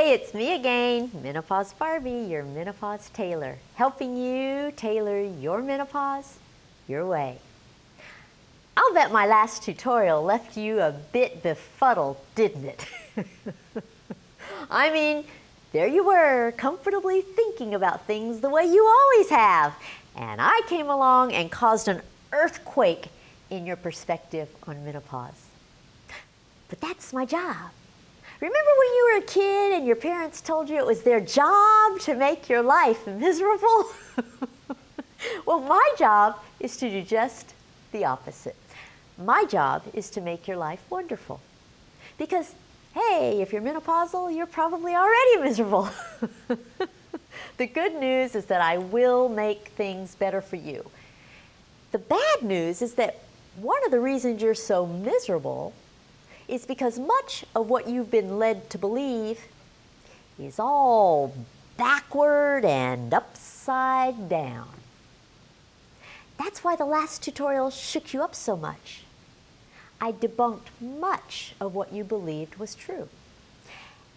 it's me again, Menopause Barbie, your menopause tailor, helping you tailor your menopause your way. I'll bet my last tutorial left you a bit befuddled, didn't it? I mean, there you were, comfortably thinking about things the way you always have, and I came along and caused an earthquake in your perspective on menopause. But that's my job. Remember when you were a kid and your parents told you it was their job to make your life miserable? Well, my job is to do just the opposite. My job is to make your life wonderful. Because, hey, if you're menopausal, you're probably already miserable. The good news is that I will make things better for you. The bad news is that one of the reasons you're so miserable is because much of what you've been led to believe is all backward and upside down. That's why the last tutorial shook you up so much. I debunked much of what you believed was true.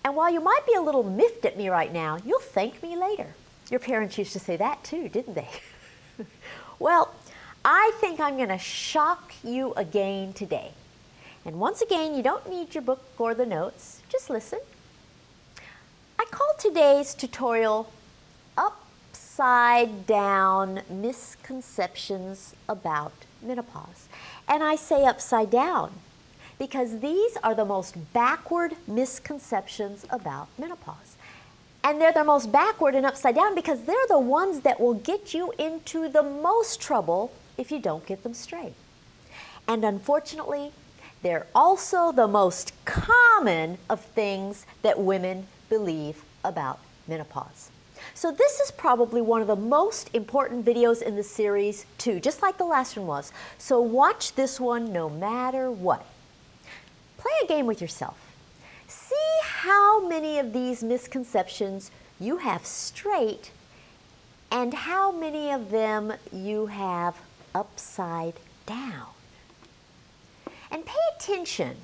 And while you might be a little miffed at me right now, you'll thank me later. Your parents used to say that too, didn't they? Well, I think I'm going to shock you again today. And once again, you don't need your book or the notes, just listen. I call today's tutorial Upside Down Misconceptions About Menopause. And I say upside down because these are the most backward misconceptions about menopause. And they're the most backward and upside down because they're the ones that will get you into the most trouble if you don't get them straight. And unfortunately, they're also the most common of things that women believe about menopause. So this is probably one of the most important videos in the series too, just like the last one was. So watch this one no matter what. Play a game with yourself. See how many of these misconceptions you have straight and how many of them you have upside down. And pay attention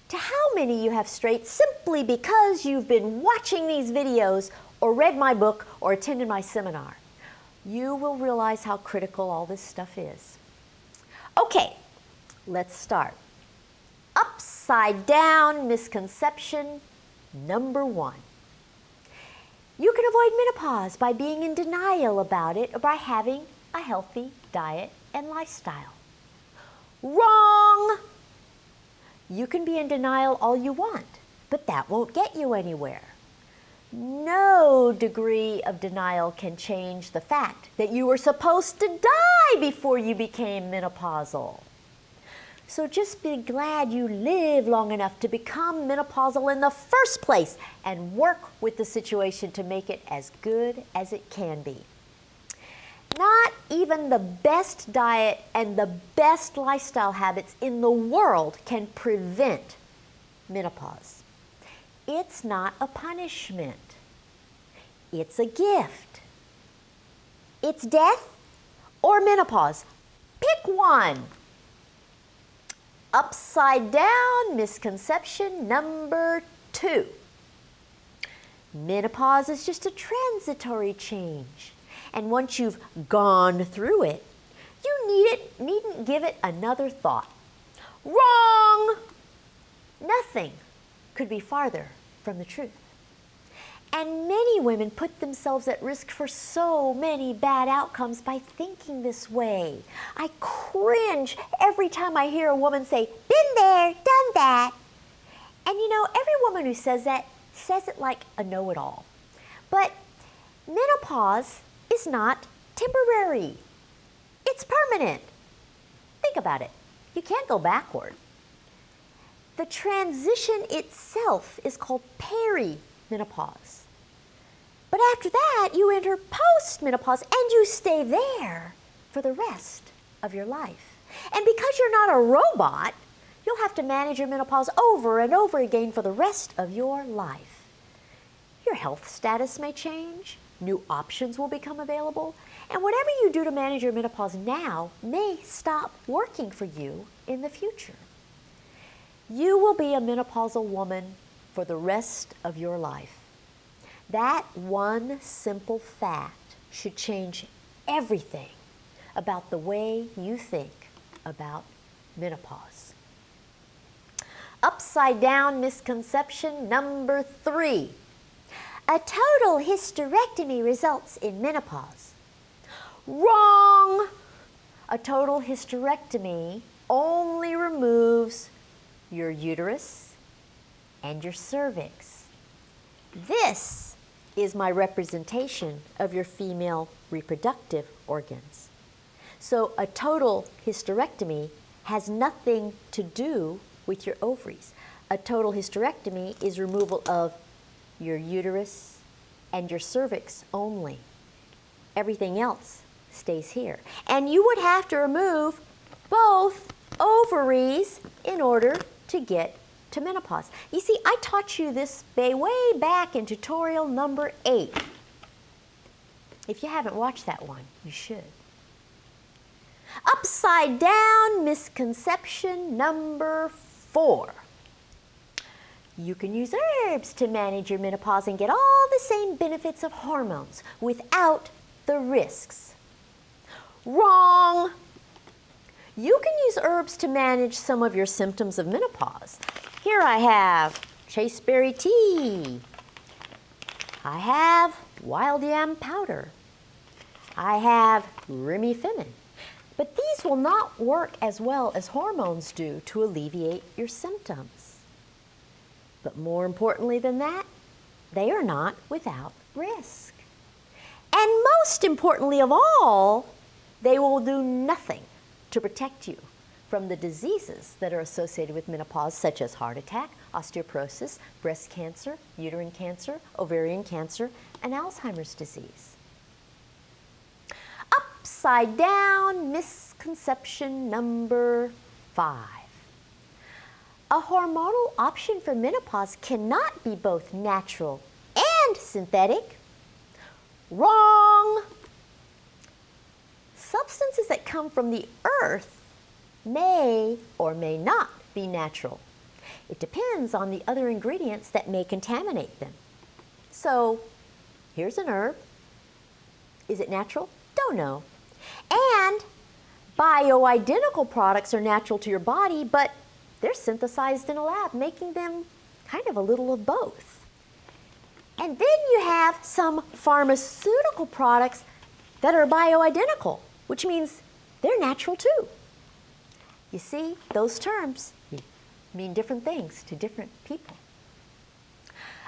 to how many you have straight simply because you've been watching these videos or read my book or attended my seminar. You will realize how critical all this stuff is. Okay, let's start. Upside down misconception number 1. You can avoid menopause by being in denial about it or by having a healthy diet and lifestyle. Wrong! You can be in denial all you want, but that won't get you anywhere. No degree of denial can change the fact that you were supposed to die before you became menopausal. So just be glad you lived long enough to become menopausal in the first place and work with the situation to make it as good as it can be. Not even the best diet and the best lifestyle habits in the world can prevent menopause. It's not a punishment. It's a gift. It's death or menopause. Pick one. Upside down misconception number 2. Menopause is just a transitory change. And once you've gone through it, you needn't give it another thought. Wrong! Nothing could be farther from the truth. And many women put themselves at risk for so many bad outcomes by thinking this way. I cringe every time I hear a woman say, "Been there, done that." And you know, every woman who says that says it like a know-it-all. But menopause is not temporary. It's permanent. Think about it. You can't go backward. The transition itself is called perimenopause. But after that, you enter postmenopause and you stay there for the rest of your life. And because you're not a robot, you'll have to manage your menopause over and over again for the rest of your life. Your health status may change, new options will become available, and whatever you do to manage your menopause now may stop working for you in the future. You will be a menopausal woman for the rest of your life. That one simple fact should change everything about the way you think about menopause. Upside down misconception number 3. A total hysterectomy results in menopause. Wrong! A total hysterectomy only removes your uterus and your cervix. This is my representation of your female reproductive organs. So a total hysterectomy has nothing to do with your ovaries. A total hysterectomy is removal of your uterus and your cervix only. Everything else stays here. And you would have to remove both ovaries in order to get to menopause. You see, I taught you this way back in tutorial number 8. If you haven't watched that one, you should. Upside down misconception number 4. You can use herbs to manage your menopause and get all the same benefits of hormones without the risks. Wrong! You can use herbs to manage some of your symptoms of menopause. Here I have chasteberry tea. I have wild yam powder. I have remifemin. But these will not work as well as hormones do to alleviate your symptoms. But more importantly than that, they are not without risk. And most importantly of all, they will do nothing to protect you from the diseases that are associated with menopause, such as heart attack, osteoporosis, breast cancer, uterine cancer, ovarian cancer, and Alzheimer's disease. Upside down misconception number 5. A hormonal option for menopause cannot be both natural and synthetic. Wrong! Substances that come from the earth may or may not be natural. It depends on the other ingredients that may contaminate them. So, here's an herb. Is it natural? Don't know. And bioidentical products are natural to your body, but they're synthesized in a lab, making them kind of a little of both. And then you have some pharmaceutical products that are bioidentical, which means they're natural too. You see, those terms mean different things to different people.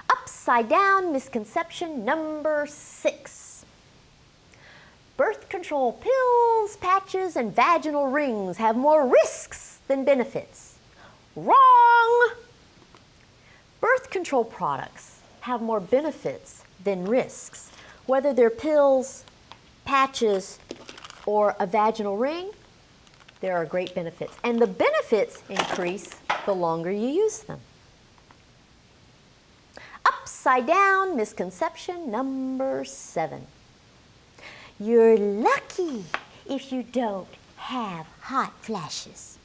Upside down misconception number 6. Birth control pills, patches, and vaginal rings have more risks than benefits. Wrong! Birth control products have more benefits than risks. Whether they're pills, patches, or a vaginal ring, there are great benefits. And the benefits increase the longer you use them. Upside down misconception number 7. You're lucky if you don't have hot flashes.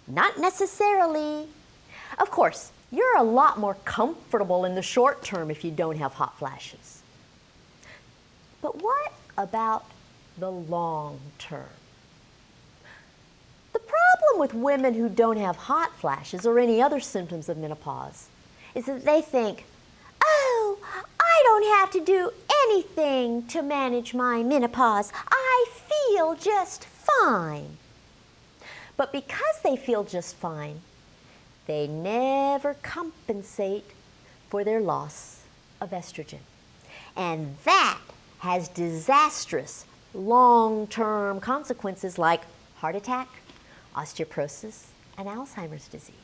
Not necessarily. Of course, you're a lot more comfortable in the short term if you don't have hot flashes. But what about the long term? The problem with women who don't have hot flashes or any other symptoms of menopause is that they think, oh, I don't have to do anything to manage my menopause. I feel just fine. But because they feel just fine, they never compensate for their loss of estrogen. And that has disastrous long-term consequences like heart attack, osteoporosis, and Alzheimer's disease.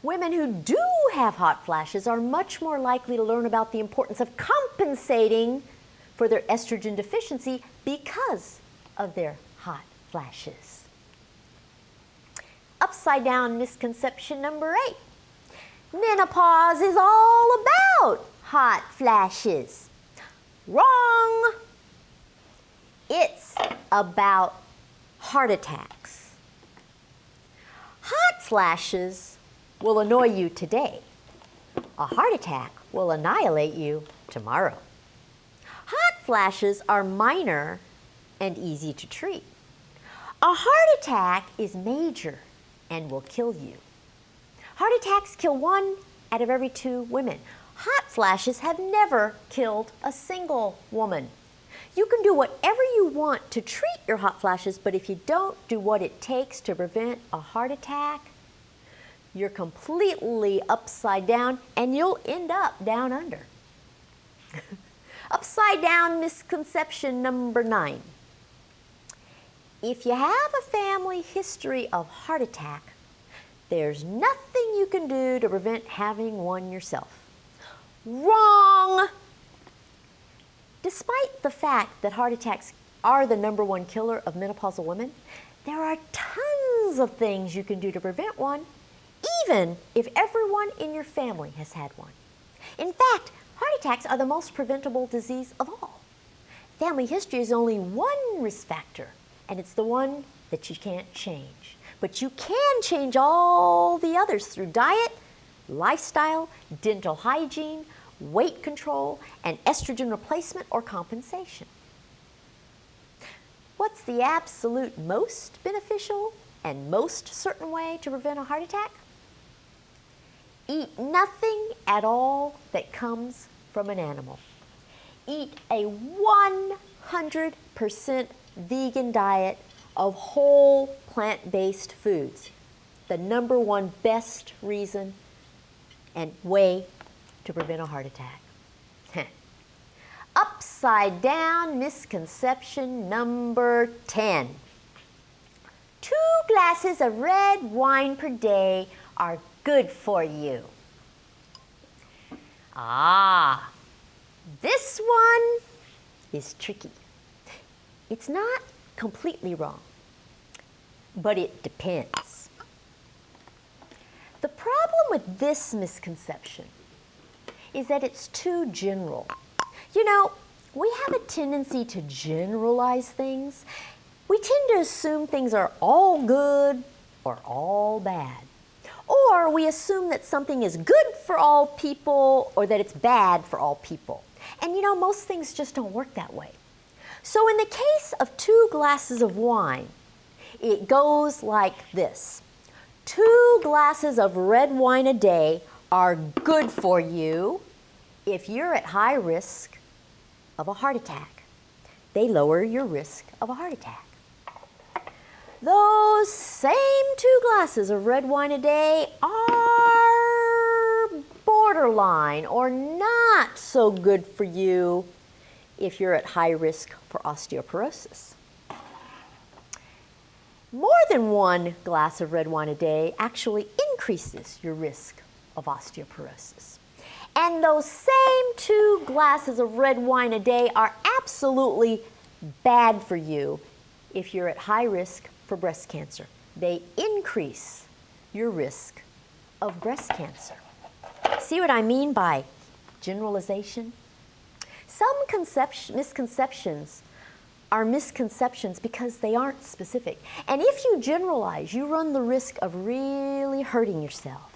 Women who do have hot flashes are much more likely to learn about the importance of compensating for their estrogen deficiency because of their hot flashes. Upside down misconception number 8. Menopause is all about hot flashes. Wrong! It's about heart attacks. Hot flashes will annoy you today, A heart attack will annihilate you tomorrow. Hot flashes are minor and easy to treat. A heart attack is major and will kill you. Heart attacks kill 1 out of every 2 women. Hot flashes have never killed a single woman. You can do whatever you want to treat your hot flashes, but if you don't do what it takes to prevent a heart attack, you're completely upside down and you'll end up down under. Upside down misconception number 9. If you have a family history of heart attack, there's nothing you can do to prevent having one yourself. Wrong! Despite the fact that heart attacks are the #1 killer of menopausal women, there are tons of things you can do to prevent one, even if everyone in your family has had one. In fact, heart attacks are the most preventable disease of all. Family history is only one risk factor, and it's the one that you can't change. But you can change all the others through diet, lifestyle, dental hygiene, weight control, and estrogen replacement or compensation. What's the absolute most beneficial and most certain way to prevent a heart attack? Eat nothing at all that comes from an animal. Eat a 100% vegan diet of whole plant-based foods. The #1 best reason and way to prevent a heart attack. Upside down misconception number 10. 2 glasses of red wine per day are good for you. This one is tricky. It's not completely wrong, but it depends. The problem with this misconception is that it's too general. You know, we have a tendency to generalize things. We tend to assume things are all good or all bad. Or we assume that something is good for all people or that it's bad for all people. And you know, most things just don't work that way. So in the case of 2 glasses of wine, it goes like this. 2 glasses of red wine a day are good for you if you're at high risk of a heart attack. They lower your risk of a heart attack. Those same 2 glasses of red wine a day are borderline or not so good for you if you're at high risk for osteoporosis. More than 1 glass of red wine a day actually increases your risk of osteoporosis. And those same 2 glasses of red wine a day are absolutely bad for you if you're at high risk for breast cancer. They increase your risk of breast cancer. See what I mean by generalization? Some misconceptions are misconceptions because they aren't specific. And if you generalize, you run the risk of really hurting yourself.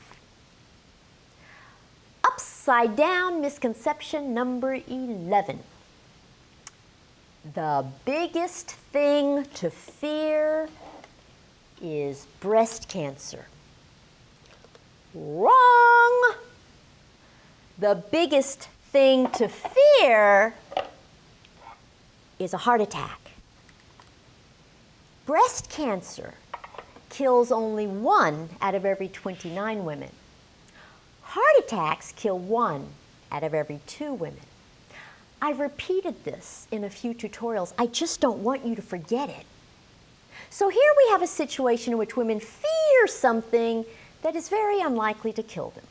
Upside down misconception number 11. The biggest thing to fear is breast cancer. Wrong! The biggest thing to fear is a heart attack. Breast cancer kills only 1 out of every 29 women. Heart attacks kill 1 out of every 2 women. I've repeated this in a few tutorials. I just don't want you to forget it. So here we have a situation in which women fear something that is very unlikely to kill them.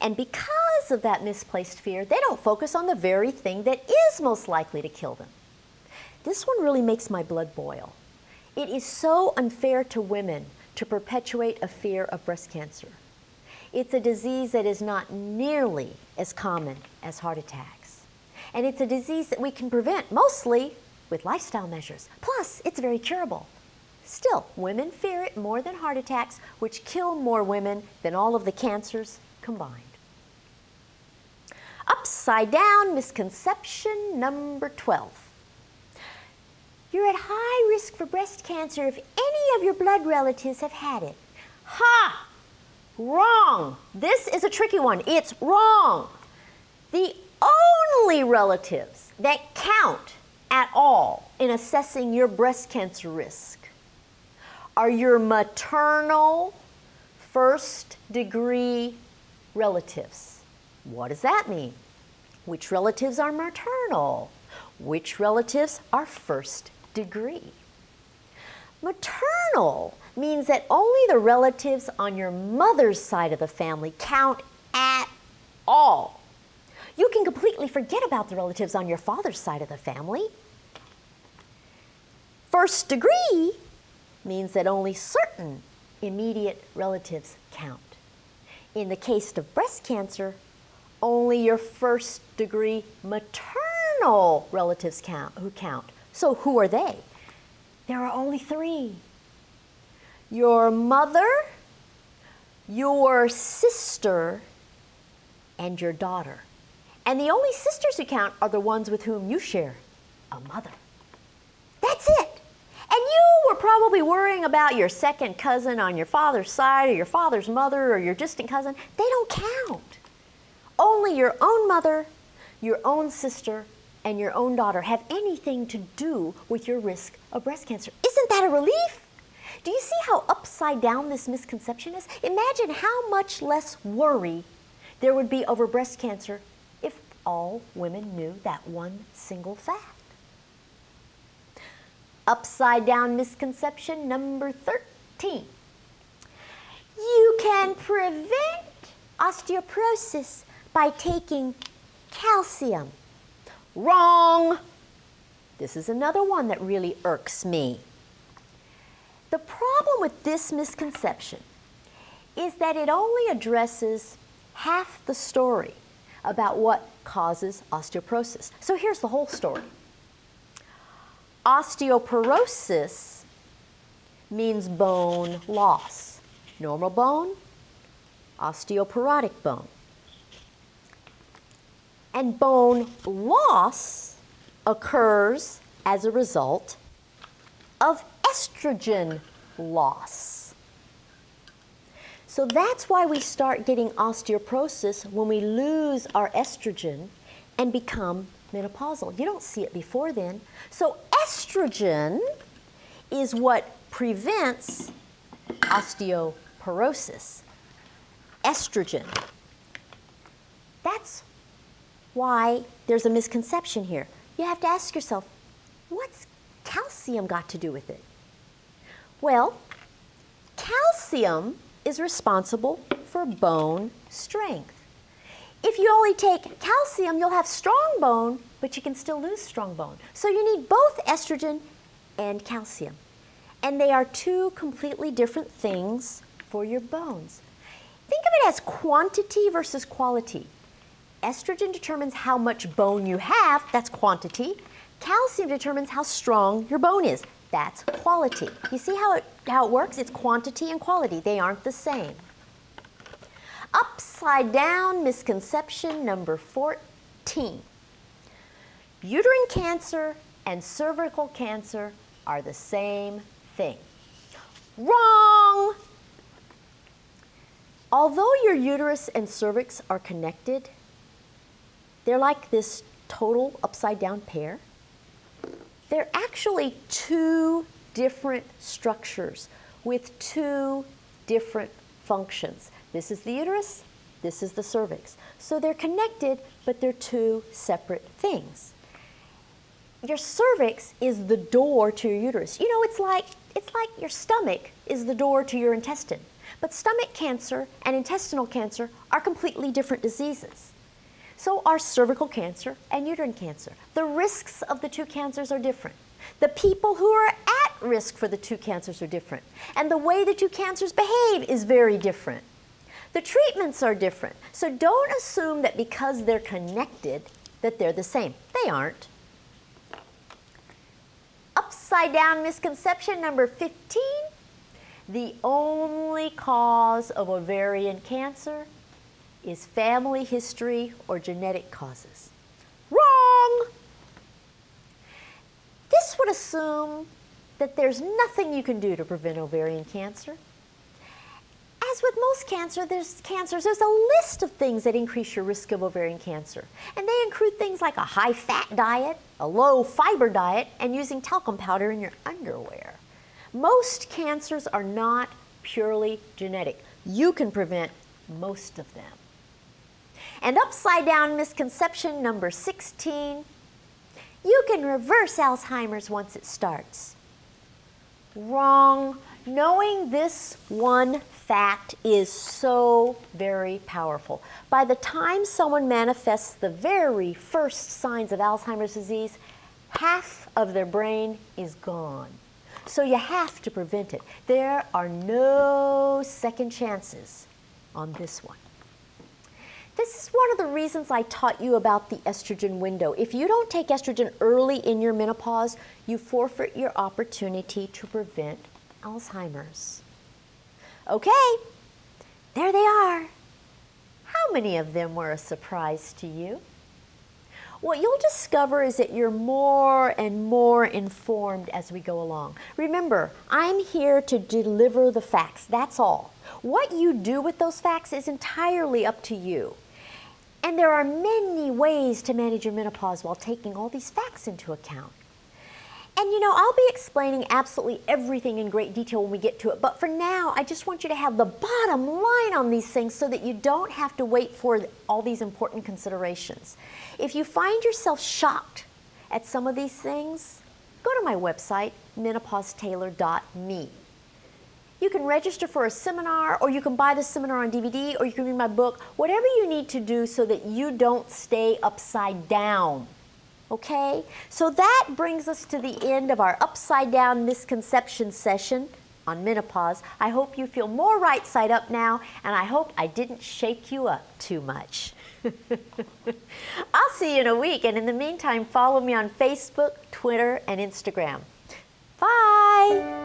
And because of that misplaced fear, they don't focus on the very thing that is most likely to kill them. This one really makes my blood boil. It is so unfair to women to perpetuate a fear of breast cancer. It's a disease that is not nearly as common as heart attacks. And it's a disease that we can prevent mostly with lifestyle measures. Plus, it's very curable. Still, women fear it more than heart attacks, which kill more women than all of the cancers combined. Upside down misconception number 12. You're at high risk for breast cancer if any of your blood relatives have had it. Ha! Wrong. This is a tricky one. It's wrong. The only relatives that count at all in assessing your breast cancer risk are your maternal first-degree relatives. What does that mean? Which relatives are maternal? Which relatives are first degree? Maternal means that only the relatives on your mother's side of the family count at all. You can completely forget about the relatives on your father's side of the family. First degree means that only certain immediate relatives count. In the case of breast cancer, only your first degree maternal relatives count. So who are they? There are only three. Your mother, your sister, and your daughter. And the only sisters who count are the ones with whom you share a mother. That's it. And you were probably worrying about your second cousin on your father's side, or your father's mother, or your distant cousin. They don't count. Only your own mother, your own sister, and your own daughter have anything to do with your risk of breast cancer. Isn't that a relief? Do you see how upside down this misconception is? Imagine how much less worry there would be over breast cancer if all women knew that one single fact. Upside down misconception number 13. You can prevent osteoporosis by taking calcium. Wrong. This is another one that really irks me. The problem with this misconception is that it only addresses half the story about what causes osteoporosis. So here's the whole story. Osteoporosis means bone loss. Normal bone, osteoporotic bone. And bone loss occurs as a result of estrogen loss. So that's why we start getting osteoporosis when we lose our estrogen and become menopausal. You don't see it before then. So estrogen is what prevents osteoporosis. Estrogen. That's why there's a misconception here. You have to ask yourself, what's calcium got to do with it? Well, calcium is responsible for bone strength. If you only take calcium, you'll have strong bone, but you can still lose strong bone. So you need both estrogen and calcium. And they are two completely different things for your bones. Think of it as quantity versus quality. Estrogen determines how much bone you have, that's quantity. Calcium determines how strong your bone is, that's quality. You see how it works? It's quantity and quality. They aren't the same. Upside down misconception number 14. Uterine cancer and cervical cancer are the same thing. Wrong! Although your uterus and cervix are connected, they're like this total upside down pair. They're actually two different structures with two different functions. This is the uterus, this is the cervix. So they're connected, but they're two separate things. Your cervix is the door to your uterus. You know, it's like your stomach is the door to your intestine. But stomach cancer and intestinal cancer are completely different diseases. So are cervical cancer and uterine cancer. The risks of the two cancers are different. The people who are at risk for the two cancers are different. And the way the two cancers behave is very different. The treatments are different. So don't assume that because they're connected that they're the same. They aren't. Upside down misconception number 15. The only cause of ovarian cancer is family history or genetic causes. Wrong! This would assume that there's nothing you can do to prevent ovarian cancer. As with most cancers, there's a list of things that increase your risk of ovarian cancer. And they include things like a high-fat diet, a low-fiber diet, and using talcum powder in your underwear. Most cancers are not purely genetic. You can prevent most of them. And upside down misconception number 16, you can reverse Alzheimer's once it starts. Wrong. Knowing this one fact is so very powerful. By the time someone manifests the very first signs of Alzheimer's disease, half of their brain is gone. So you have to prevent it. There are no second chances on this one. This is one of the reasons I taught you about the estrogen window. If you don't take estrogen early in your menopause, you forfeit your opportunity to prevent Alzheimer's. Okay, there they are. How many of them were a surprise to you? What you'll discover is that you're more and more informed as we go along. Remember, I'm here to deliver the facts, that's all. What you do with those facts is entirely up to you. And there are many ways to manage your menopause while taking all these facts into account. And you know, I'll be explaining absolutely everything in great detail when we get to it, but for now, I just want you to have the bottom line on these things so that you don't have to wait for all these important considerations. If you find yourself shocked at some of these things, go to my website, menopausetailor.me. You can register for a seminar, or you can buy the seminar on DVD, or you can read my book, whatever you need to do so that you don't stay upside down. Okay? So that brings us to the end of our Upside Down Misconception session on menopause. I hope you feel more right side up now, and I hope I didn't shake you up too much. I'll see you in a week, and in the meantime, follow me on Facebook, Twitter, and Instagram. Bye!